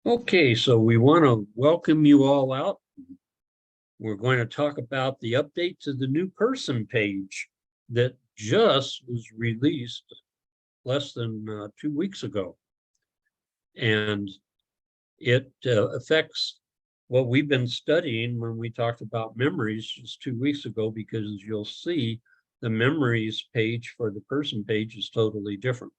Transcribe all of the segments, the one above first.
Okay, so we want to welcome you all out. We're going to talk about the update to the new person page that just was released less than 2 weeks ago. And it affects what we've been studying when we talked about memories just 2 weeks ago, because you'll see the memories page for the person page is totally different.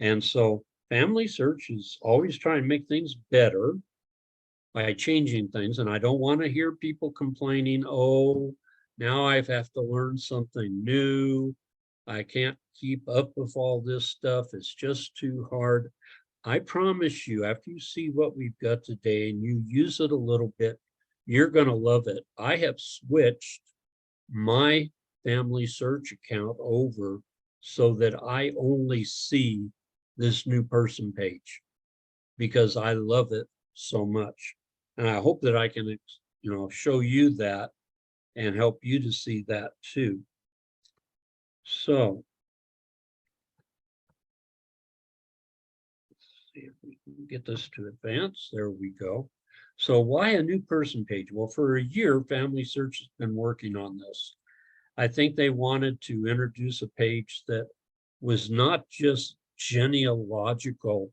And so FamilySearch is always trying to make things better by changing things. And I don't want to hear people complaining, oh, now I have to learn something new. I can't keep up with all this stuff. It's just too hard. I promise you, after you see what we've got today and you use it a little bit, you're going to love it. I have switched my FamilySearch account over so that I only see this new person page because I love it so much. And I hope that I can, show you that and help you to see that too. So let's see if we can get this to advance. There we go. So why a new person page? Well, for a year, FamilySearch has been working on this. I think they wanted to introduce a page that was not just genealogical,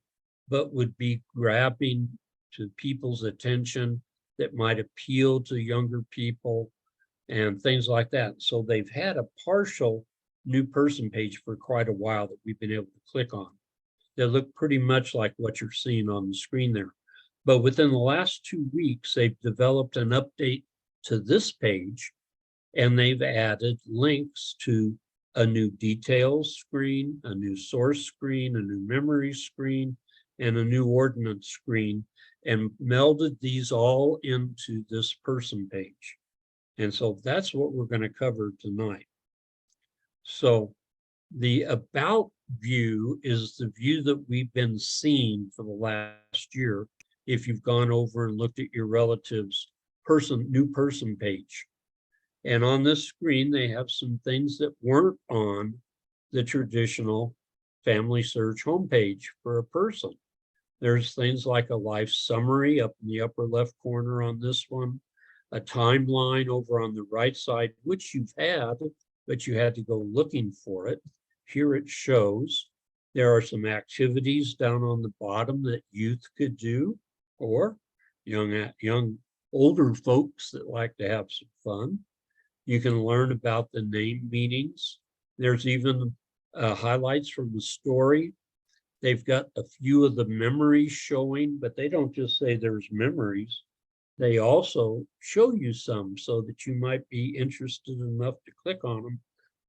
but would be grabbing to people's attention, that might appeal to younger people and things like that. So they've had a partial new person page for quite a while that we've been able to click on. They look pretty much like what you're seeing on the screen there. But within the last 2 weeks, they've developed an update to this page, and they've added links to a new details screen, a new source screen, a new memory screen, and a new ordinance screen, and melded these all into this person page. And so that's what we're going to cover tonight. So the about view is the view that we've been seeing for the last year if you've gone over and looked at your relative's new person page. And on this screen, they have some things that weren't on the traditional FamilySearch homepage for a person. There's things like a life summary up in the upper left corner on this one, a timeline over on the right side, which you've had, but you had to go looking for it. Here it shows. There are some activities down on the bottom that youth could do, or young older folks that like to have some fun. You can learn about the name meanings. There's even highlights from the story. They've got a few of the memories showing, but they don't just say there's memories. They also show you some so that you might be interested enough to click on them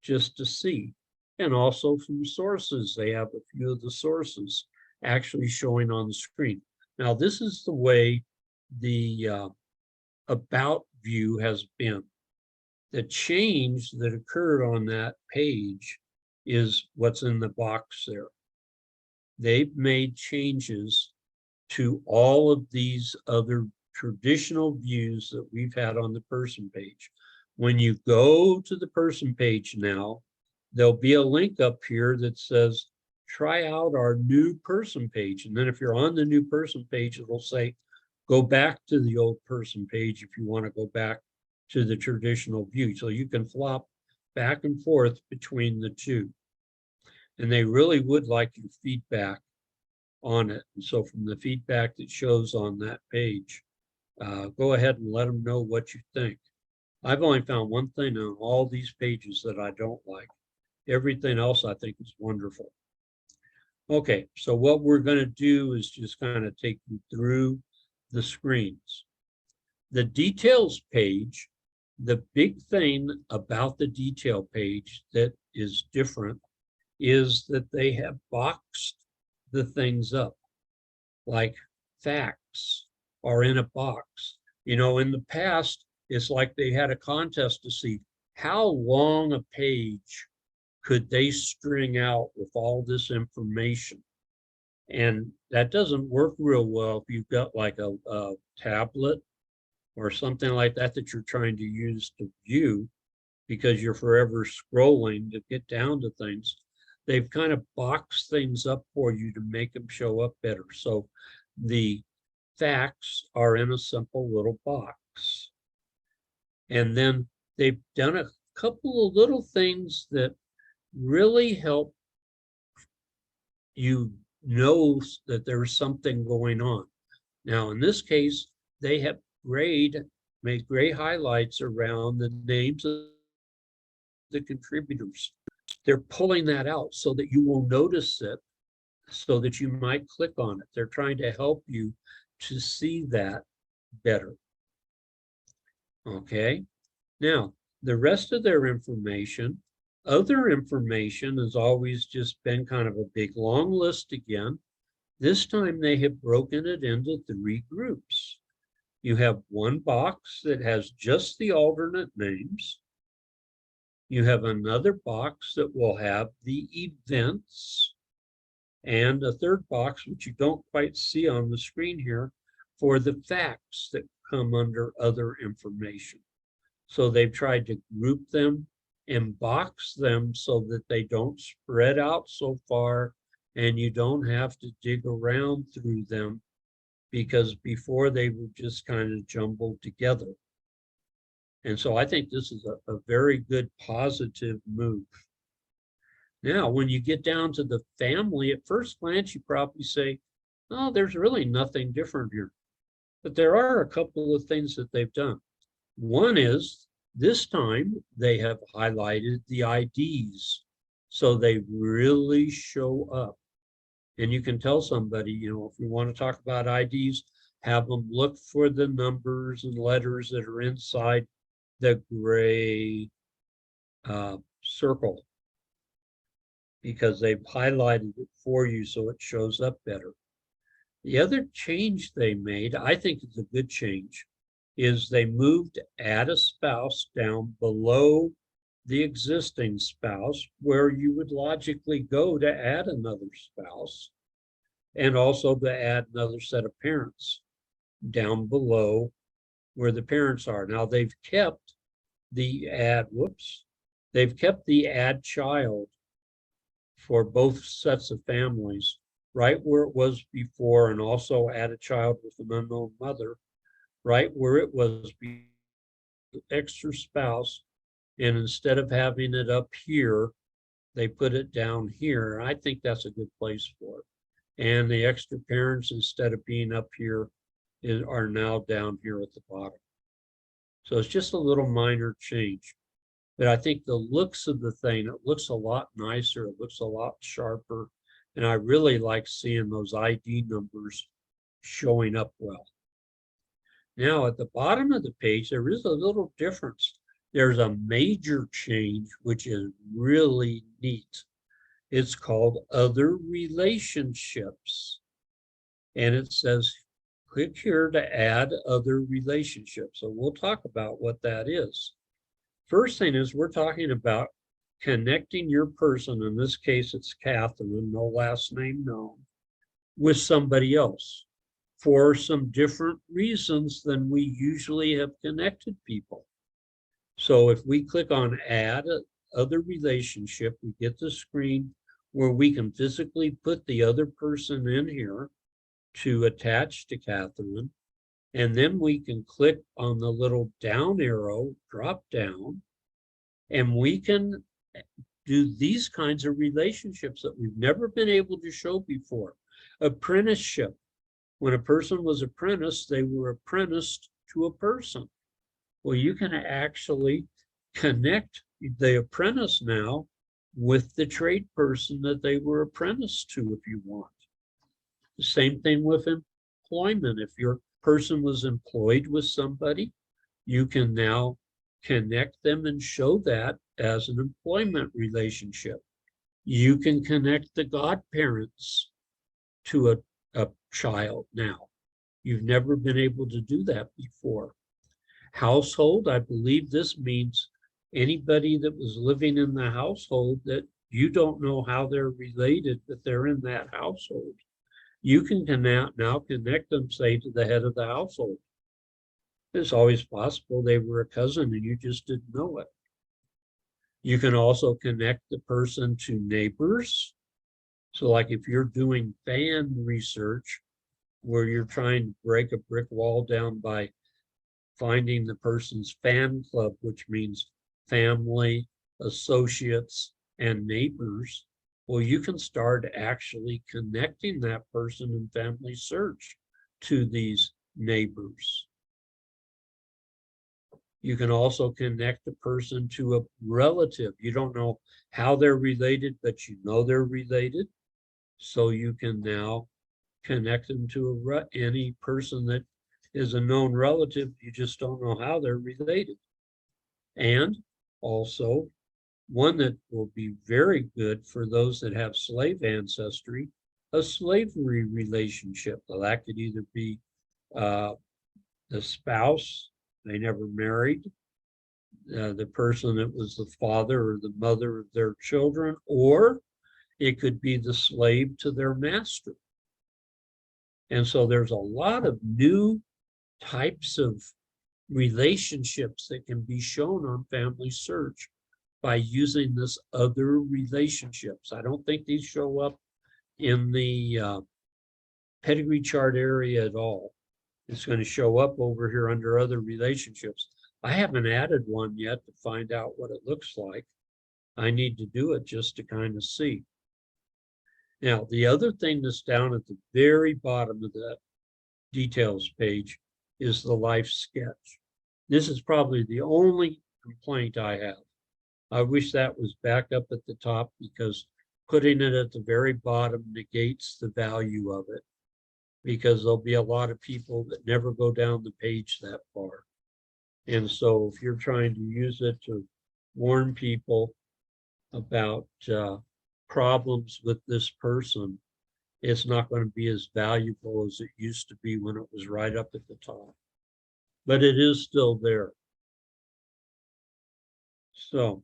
just to see. And also from sources, they have a few of the sources actually showing on the screen. Now, this is the way the about view has been. The change that occurred on that page is what's in the box there. They've made changes to all of these other traditional views that we've had on the person page. When you go to the person page now, there'll be a link up here that says, try out our new person page. And then if you're on the new person page, it'll say, go back to the old person page if you want to go back to the traditional view. So you can flop back and forth between the two. And they really would like your feedback on it. And so from the feedback that shows on that page, go ahead and let them know what you think. I've only found one thing on all these pages that I don't like. Everything else I think is wonderful. Okay, so what we're going to do is just kind of take you through the screens. The details page, the big thing about the detail page that is different is that they have boxed the things up, like facts are in a box. In the past, it's like they had a contest to see how long a page could they string out with all this information. And that doesn't work real well if you've got like a tablet or something like that that you're trying to use to view, because you're forever scrolling to get down to things. They've kind of boxed things up for you to make them show up better. So the facts are in a simple little box. And then they've done a couple of little things that really help you know that there's something going on. Now, in this case, they have made gray highlights around the names of the contributors. They're pulling that out so that you will notice it, so that you might click on it. They're trying to help you to see that better. Okay, now the rest of their information, other information has always just been kind of a big long list again. This time they have broken it into 3 groups. You have one box that has just the alternate names. You have another box that will have the events, and a third box, which you don't quite see on the screen here, for the facts that come under other information. So they've tried to group them and box them so that they don't spread out so far and you don't have to dig around through them, because before they were just kind of jumbled together. And so I think this is a very good positive move. Now, when you get down to the family, at first glance, you probably say, oh, there's really nothing different here. But there are a couple of things that they've done. One is, this time they have highlighted the IDs, so they really show up. And you can tell somebody, you know, if you want to talk about IDs, have them look for the numbers and letters that are inside the gray circle, because they've highlighted it for you so it shows up better. The other change they made, I think it's a good change, is they moved add a spouse down below the existing spouse, where you would logically go to add another spouse, and also to add another set of parents down below where the parents are. Now they've kept the they've kept the add child for both sets of families right where it was before, and also add a child with an unknown mother right where it was before, extra spouse. And instead of having it up here, they put it down here. I think that's a good place for it. And the extra parents, instead of being up here, are now down here at the bottom. So it's just a little minor change. But I think the looks of the thing, it looks a lot nicer, it looks a lot sharper. And I really like seeing those ID numbers showing up well. Now at the bottom of the page, there is a little difference. There's a major change, which is really neat. It's called Other Relationships. And it says, click here to add other relationships. So we'll talk about what that is. First thing is, we're talking about connecting your person, in this case it's Catherine, no last name known, with somebody else for some different reasons than we usually have connected people. So if we click on add other relationship, we get the screen where we can physically put the other person in here to attach to Catherine. And then we can click on the little down arrow, drop down, and we can do these kinds of relationships that we've never been able to show before. Apprenticeship. When a person was apprenticed, they were apprenticed to a person. Well, you can actually connect the apprentice now with the trade person that they were apprenticed to if you want. The same thing with employment. If your person was employed with somebody, you can now connect them and show that as an employment relationship. You can connect the godparents to a child now. You've never been able to do that before. Household, I believe this means anybody that was living in the household that you don't know how they're related, but they're in that household. You can now connect them, say, to the head of the household. It's always possible they were a cousin and you just didn't know it. You can also connect the person to neighbors. So like if you're doing fan research, where you're trying to break a brick wall down by finding the person's fan club, which means family, associates, and neighbors. Well, you can start actually connecting that person in FamilySearch to these neighbors. You can also connect a person to a relative. You don't know how they're related, but you know they're related. So you can now connect them to any person that is a known relative. You just don't know how they're related. And also, one that will be very good for those that have slave ancestry, a slavery relationship. Well, that could either be the spouse, they never married, the person that was the father or the mother of their children, or it could be the slave to their master. And so there's a lot of new types of relationships that can be shown on FamilySearch by using this other relationships. I don't think these show up in the pedigree chart area at all. It's going to show up over here under other relationships. I haven't added one yet to find out what it looks like. I need to do it just to kind of see. Now, the other thing that's down at the very bottom of that details page is the life sketch. This is probably the only complaint I have. I wish that was back up at the top, because putting it at the very bottom negates the value of it, because there'll be a lot of people that never go down the page that far. And so if you're trying to use it to warn people about problems with this person, it's not going to be as valuable as it used to be when it was right up at the top. But it is still there. So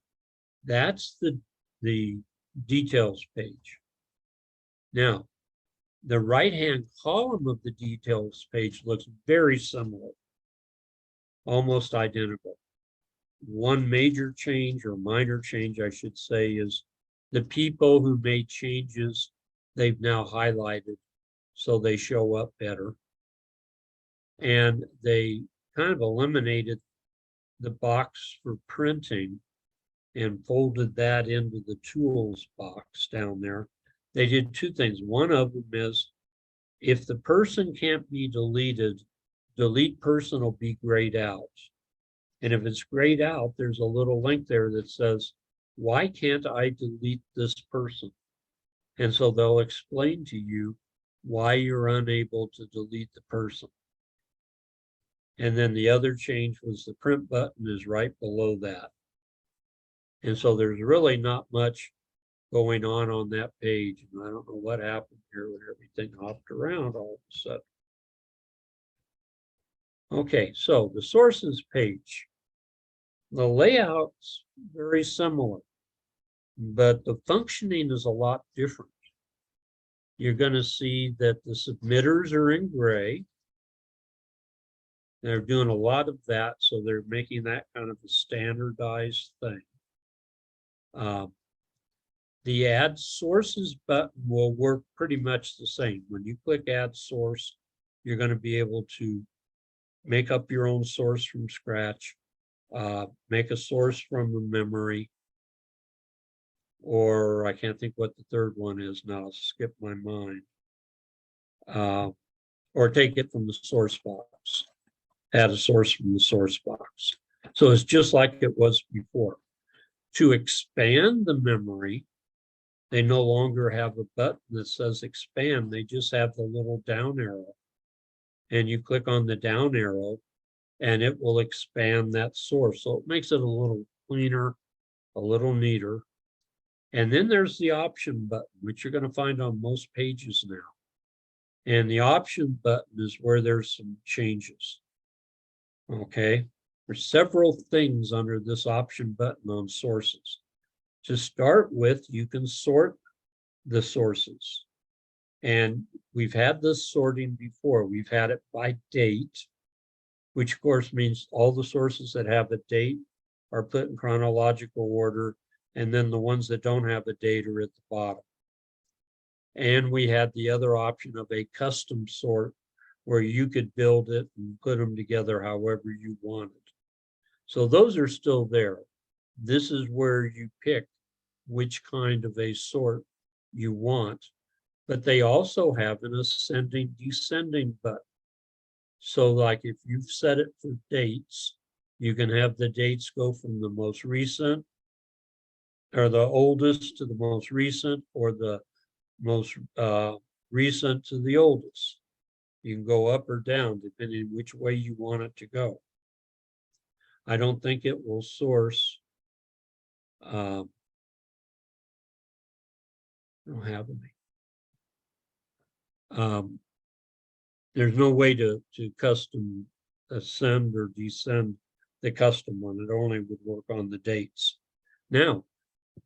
that's the details page. Now, the right-hand column of the details page looks very similar, almost identical. One major change, or minor change, I should say, is the people who made changes, they've now highlighted so they show up better. And they kind of eliminated the box for printing and folded that into the tools box down there. They did two things. One of them is, if the person can't be deleted, delete person will be grayed out. And if it's grayed out, there's a little link there that says, why can't I delete this person? And so they'll explain to you why you're unable to delete the person. And then the other change was the print button is right below that. And so there's really not much going on that page. And I don't know what happened here when everything hopped around all of a sudden. Okay, so the sources page. The layout's very similar, but the functioning is a lot different. You're going to see that the submitters are in gray. They're doing a lot of that, so they're making that kind of a standardized thing. The add sources button will work pretty much the same. When you click add source, you're going to be able to make up your own source from scratch, make a source from the memory, or I can't think what the third one is now, skip my mind, or take it from the source box, add a source from the source box. So it's just like it was before. To expand the memory, they no longer have a button that says expand. They just have the little down arrow. And you click on the down arrow and it will expand that source. So it makes it a little cleaner, a little neater. And then there's the option button, which you're going to find on most pages now. And the option button is where there's some changes. Okay, there's several things under this option button on sources. To start with, you can sort the sources. And we've had this sorting before. We've had it by date, which of course means all the sources that have a date are put in chronological order, and then the ones that don't have a date are at the bottom. And we had the other option of a custom sort, where you could build it and put them together however you wanted. So those are still there. This is where you pick which kind of a sort you want, but they also have an ascending, descending button. So like if you've set it for dates, you can have the dates go from the most recent or the oldest to the most recent, or the most recent to the oldest. You can go up or down depending which way you want it to go. I don't think it will source. I don't have any. There's no way to custom ascend or descend the custom one. It only would work on the dates. Now,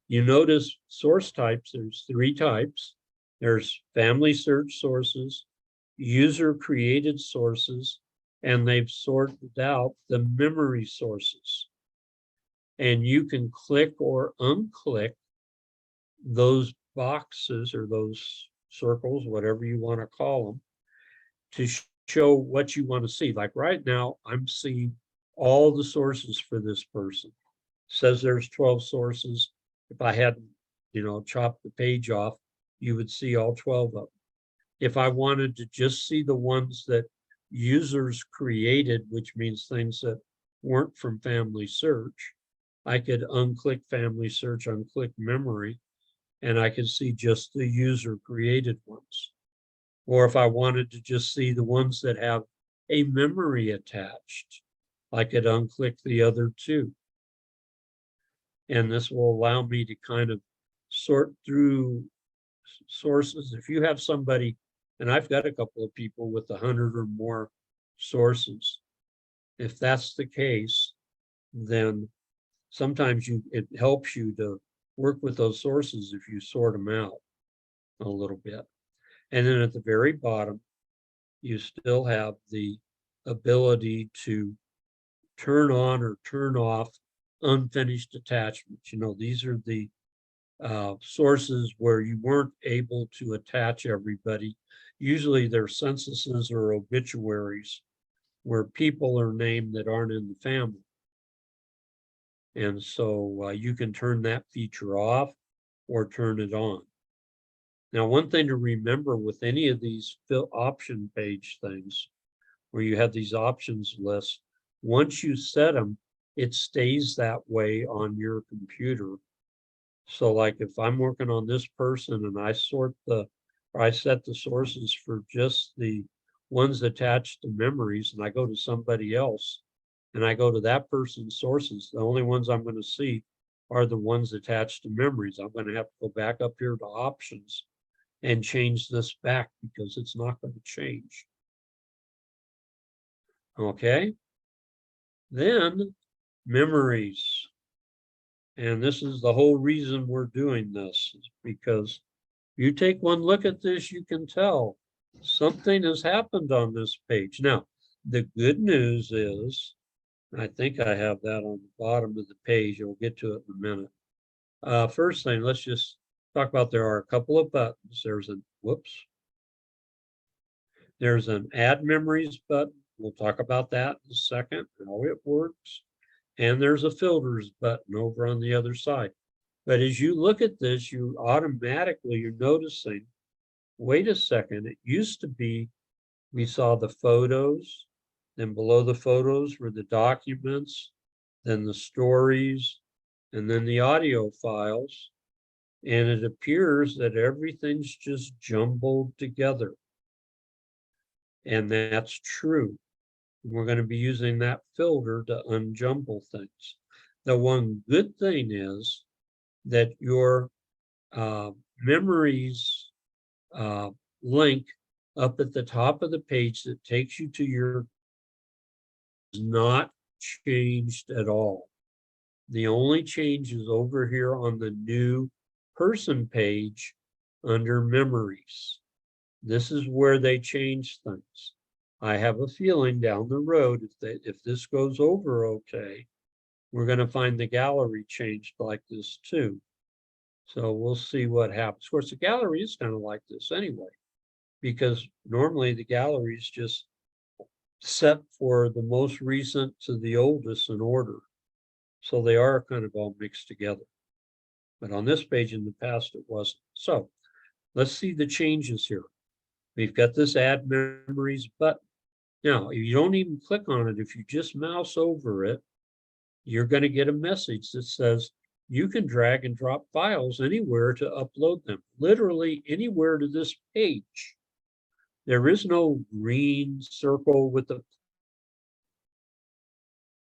you notice source types, there's 3 types. There's FamilySearch sources, user created sources, and they've sorted out the memory sources. And you can click or unclick those boxes or those circles, whatever you want to call them, to show what you want to see. Like right now, I'm seeing all the sources for this person. It says there's 12 sources. If I hadn't, chopped the page off, you would see all 12 of them. If I wanted to just see the ones that users created, which means things that weren't from FamilySearch, I could unclick FamilySearch, unclick memory, and I could see just the user created ones. Or if I wanted to just see the ones that have a memory attached, I could unclick the other 2. And this will allow me to kind of sort through sources. If you have somebody, and I've got a couple of people with 100 or more sources, if that's the case, then sometimes it helps you to work with those sources if you sort them out a little bit. And then at the very bottom, you still have the ability to turn on or turn off unfinished attachments. These are the sources where you weren't able to attach everybody. Usually they're censuses or obituaries where people are named that aren't in the family. And so you can turn that feature off or turn it on. Now, one thing to remember with any of these option page things, where you have these options lists, once you set them, it stays that way on your computer. So like if I'm working on this person and I set the sources for just the ones attached to memories, and I go to somebody else and I go to that person's sources, the only ones I'm going to see are the ones attached to memories. I'm going to have to go back up here to options and change this back because it's not going to change. Okay. Then memories. And this is the whole reason we're doing this, is because you take one look at this, you can tell something has happened on this page. Now, the good news is, I think I have that on the bottom of the page. We'll get to it in a minute. First thing, let's just talk about, there are a couple of buttons. There's an add memories button. We'll talk about that in a second, how it works. And there's a filters button over on the other side. But as you look at this, you're noticing, wait a second, it used to be, we saw the photos, then below the photos were the documents, then the stories, and then the audio files. And it appears that everything's just jumbled together. And that's true. We're going to be using that filter to unjumble things. The one good thing is that your memories link up at the top of the page that takes you to your is not changed at all. The only change is over here on the new person page under memories. This is where they change things. I have a feeling down the road, if this goes over okay, we're going to find the gallery changed like this too. So we'll see what happens. Of course, the gallery is kind of like this anyway, because normally the gallery is just set for the most recent to the oldest in order. So they are kind of all mixed together. But on this page in the past, it wasn't. So let's see the changes here. We've got this add memories button. Now, if you don't even click on it, if you just mouse over it, you're going to get a message that says you can drag and drop files anywhere to upload them, literally anywhere to this page. There is no green circle with the,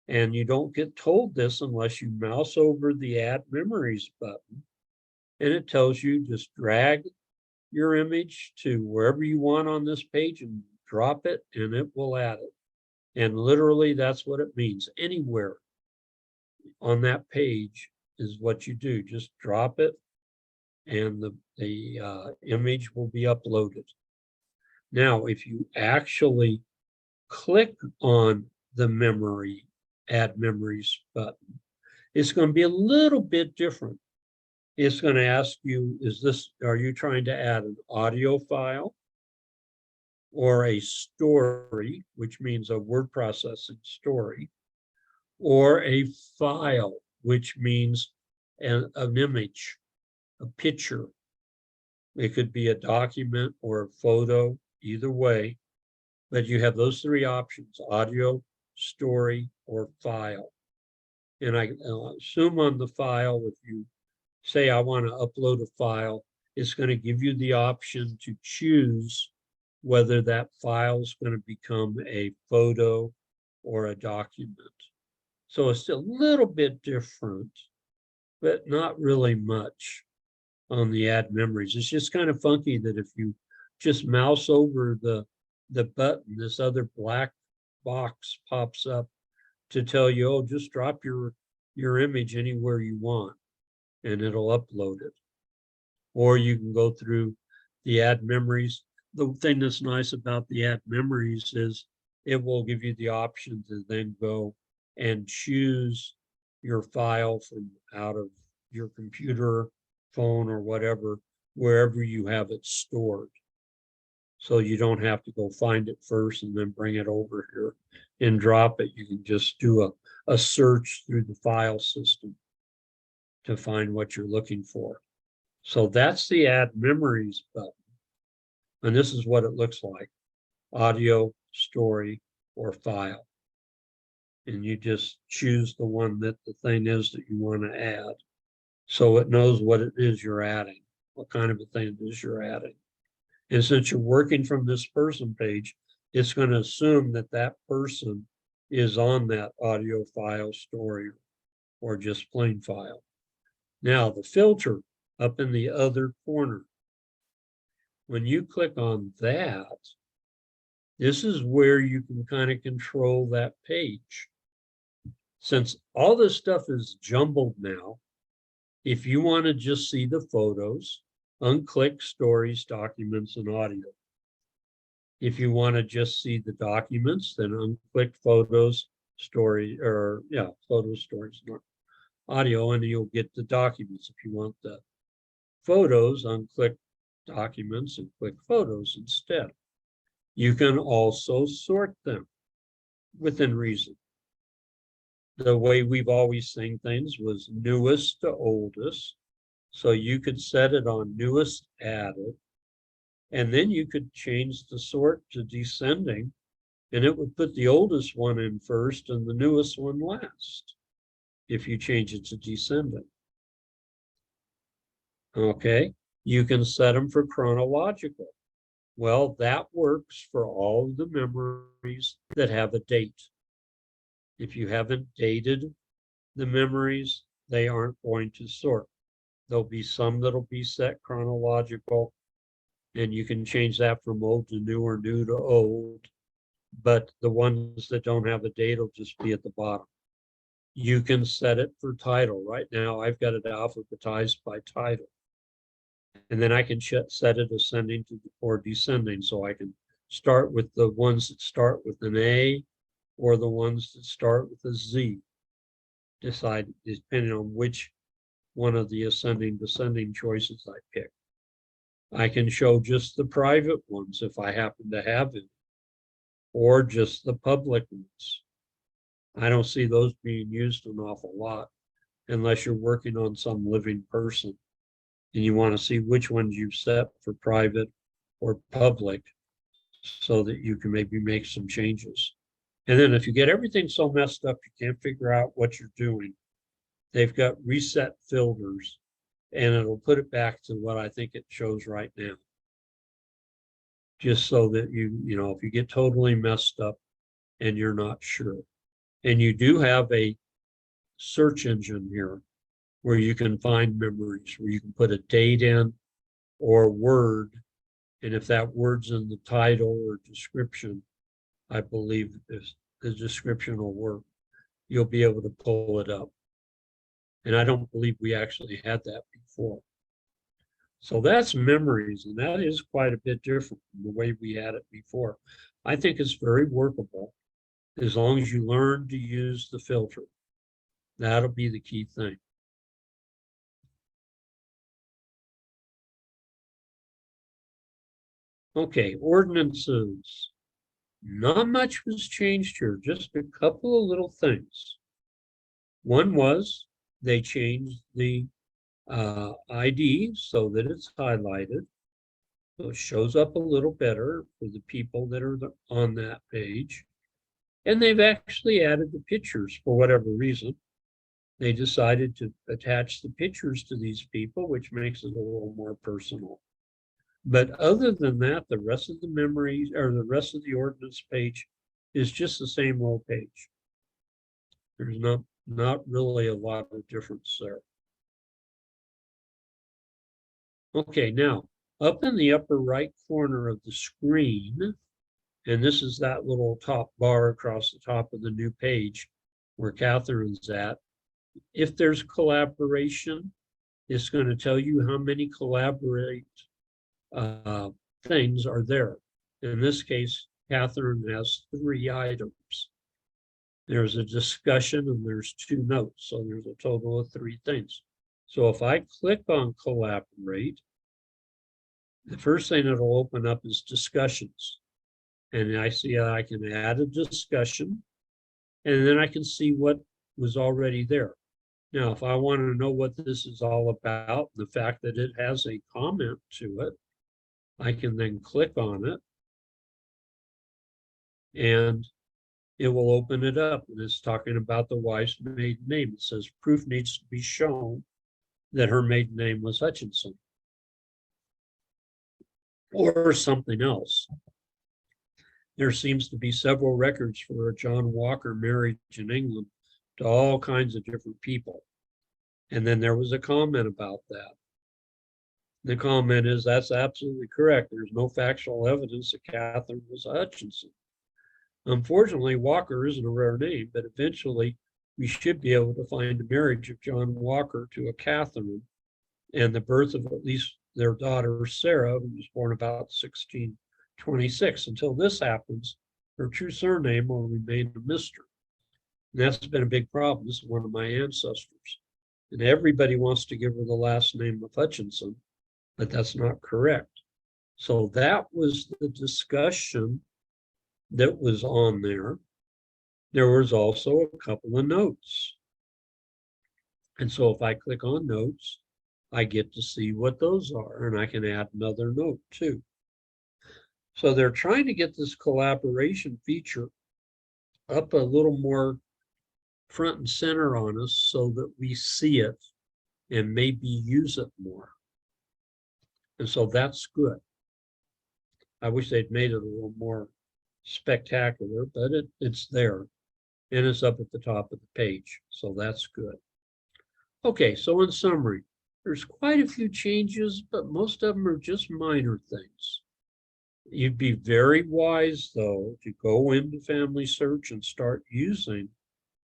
and you don't get told this unless you mouse over the add memories button, and it tells you just drag your image to wherever you want on this page and drop it, and it will add it. And literally that's what it means. Anywhere on that page is what you do. Just drop it and the image will be uploaded. Now, if you actually click on the add memories button, it's going to be a little bit different. It's going to ask you, are you trying to add an audio file or a story, which means a word processing story, or a file, which means an image, a picture. It could be a document or a photo, either way, but you have those three options: audio, story, or file. And I assume on the file, if you say I want to upload a file, it's going to give you the option to choose whether that file is going to become a photo or a document. So it's a little bit different, but not really much on the add memories. It's just kind of funky that if you just mouse over the button, this other black box pops up to tell you, oh, just drop your image anywhere you want and it'll upload it. Or you can go through the add memories. The thing that's nice about the add memories is it will give you the option to then go and choose your file from out of your computer, phone, or whatever, wherever you have it stored. So you don't have to go find it first and then bring it over here and drop it. You can just do a search through the file system to find what you're looking for. So that's the add memories button. And this is what it looks like: audio, story, or file. And you just choose the one that the thing is that you want to add. So it knows what it is you're adding, what kind of a thing it is you're adding. And since you're working from this person page, it's going to assume that that person is on that audio file, story, or just plain file. Now the filter up in the other corner, when you click on that, this is where you can kind of control that page. Since all this stuff is jumbled now, if you want to just see the photos, unclick stories, documents, and audio. If you want to just see the documents, then unclick photos, story, or photos, stories, not audio, and you'll get the documents. If you want the photos, unclick documents and click photos instead. You can also sort them within reason. The way we've always seen things was newest to oldest. So you could set it on newest added, and then you could change the sort to descending, and it would put the oldest one in first and the newest one last if you change it to descending. Okay, you can set them for chronological. Well, that works for all the memories that have a date. If you haven't dated the memories, they aren't going to sort. There'll be some that'll be set chronological, and you can change that from old to new or new to old. But the ones that don't have a date will just be at the bottom. You can set it for title. Right now, I've got it alphabetized by title. And then I can set it ascending to or descending. So I can start with the ones that start with an A or the ones that start with a Z. Decide depending on which one of the ascending descending choices I pick. I can show just the private ones if I happen to have it, or just the public ones. I don't see those being used an awful lot unless you're working on some living person and you want to see which ones you've set for private or public so that you can maybe make some changes. And then if you get everything so messed up, you can't figure out what you're doing, they've got reset filters and it'll put it back to what I think it shows right now. Just so that you know, if you get totally messed up and you're not sure. And you do have a search engine here where you can find memories, where you can put a date in or word. And if that word's in the title or description, I believe the description will work. You'll be able to pull it up. And I don't believe we actually had that before. So that's memories, and that is quite a bit different from the way we had it before. I think it's very workable as long as you learn to use the filter. That'll be the key thing. Okay, ordinances. Not much was changed here, just a couple of little things. One was they changed the ID so that it's highlighted. So it shows up a little better for the people that are on that page. And they've actually added the pictures for whatever reason. They decided to attach the pictures to these people, which makes it a little more personal. But other than that, the rest of the memories or the rest of the ordinance page is just the same old page. There's not really a lot of difference there. Okay, now up in the upper right corner of the screen, and this is that little top bar across the top of the new page where Catherine's at. If there's collaboration, it's going to tell you how many collaborate things are there. In this case, Catherine has 3 items. There's a discussion and there's 2 notes. So there's a total of 3 things. So if I click on collaborate, the first thing that'll open up is discussions. And I see I can add a discussion and then I can see what was already there. Now, if I want to know what this is all about, the fact that it has a comment to it, I can then click on it and it will open it up. And it's talking about the wife's maiden name. It says proof needs to be shown that her maiden name was Hutchinson or something else. There seems to be several records for a John Walker marriage in England to all kinds of different people. And then there was a comment about that. The comment is that's absolutely correct. There's no factual evidence that Catherine was Hutchinson. Unfortunately, Walker isn't a rare name, but eventually we should be able to find the marriage of John Walker to a Catherine and the birth of at least their daughter, Sarah, who was born about 1626. Until this happens, her true surname will remain a mystery. And that's been a big problem. This is one of my ancestors. And everybody wants to give her the last name of Hutchinson, but that's not correct. So that was the discussion that was on there. There was also a couple of notes. And so if I click on notes, I get to see what those are, and I can add another note too. So they're trying to get this collaboration feature up a little more front and center on us so that we see it and maybe use it more. And so that's good. I wish they'd made it a little more spectacular, but it's there and it's up at the top of the page. So that's good. Okay, so in summary, there's quite a few changes, but most of them are just minor things. You'd be very wise, though, to go into FamilySearch and start using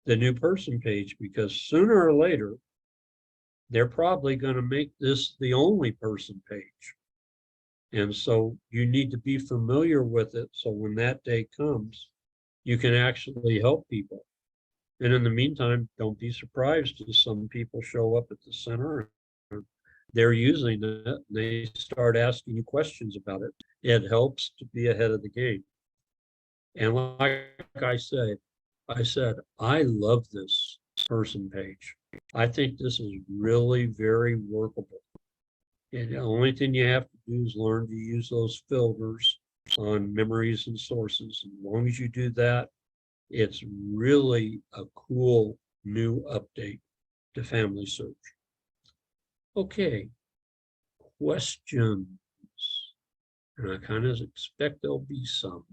the new person page, because sooner or later, they're probably going to make this the only person page. And so you need to be familiar with it. So when that day comes, you can actually help people. And in the meantime, don't be surprised if some people show up at the center and they're using it and they start asking you questions about it. It helps to be ahead of the game. And like I said, I love this person page. I think this is really very workable. And the only thing you have to do is learn to use those filters on memories and sources. As long as you do that, it's really a cool new update to FamilySearch. Okay, questions. And I kind of expect there'll be some.